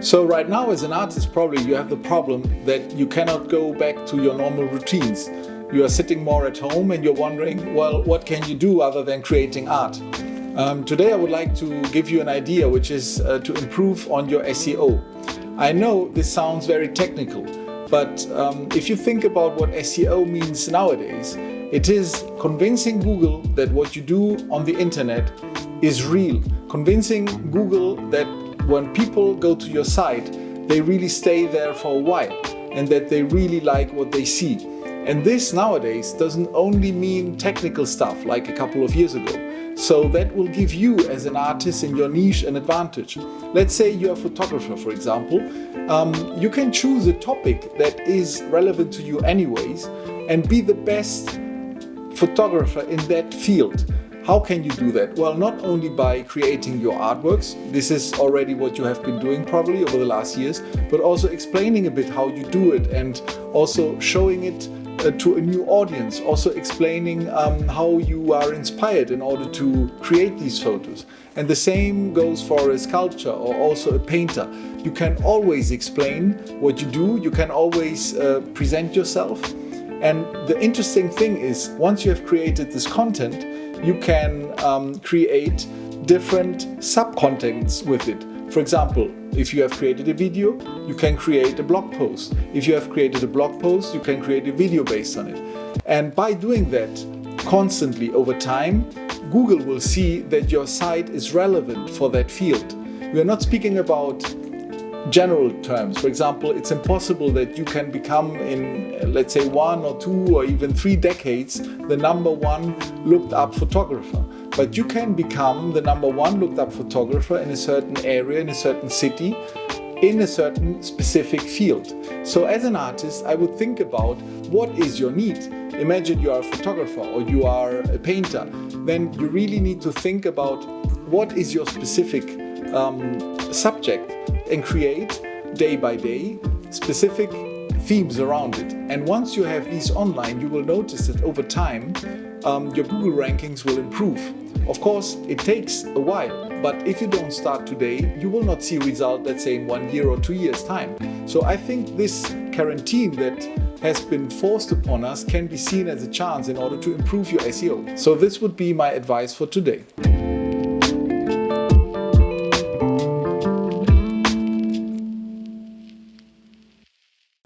So right now as an artist, probably you have the problem that you cannot go back to your normal routines. You are sitting more at home and you're wondering, well, what can you do other than creating art? Today I would like to give you an idea, which is to improve on your SEO. I know this sounds very technical, but if you think about what SEO means nowadays, it is convincing Google that what you do on the internet is real. Convincing Google that when people go to your site, they really stay there for a while and that they really like what they see. And this nowadays doesn't only mean technical stuff like a couple of years ago. So that will give you as an artist in your niche an advantage. Let's say you're a photographer, for example. You can choose a topic that is relevant to you anyways and be the best photographer in that field. How can you do that? Well, not only by creating your artworks, this is already what you have been doing probably over the last years, but also explaining a bit how you do it and also showing it to a new audience, also explaining how you are inspired in order to create these photos. And the same goes for a sculptor or also a painter. You can always explain what you do, you can always present yourself. And the interesting thing is, once you have created this content, you can create different sub-contents with it. For example, if you have created a video, you can create a blog post. If you have created a blog post, you can create a video based on it. And by doing that constantly over time, Google will see that your site is relevant for that field. We are not speaking about general terms. For example, it's impossible that you can become in, let's say, 1 or 2 or even 3 decades the #1 looked up photographer. But you can become the #1 looked up photographer in a certain area, in a certain city, in a certain specific field. So as an artist, I would think about what is your need. Imagine you are a photographer or you are a painter. Then you really need to think about what is your specific subject and create day by day specific themes around it. And once you have these online, you will notice that over time your Google rankings will improve. Of course, it takes a while, but if you don't start today, you will not see a result, let's say in 1 year or 2 years' time. So I think this quarantine that has been forced upon us can be seen as a chance in order to improve your SEO. So this would be my advice for today.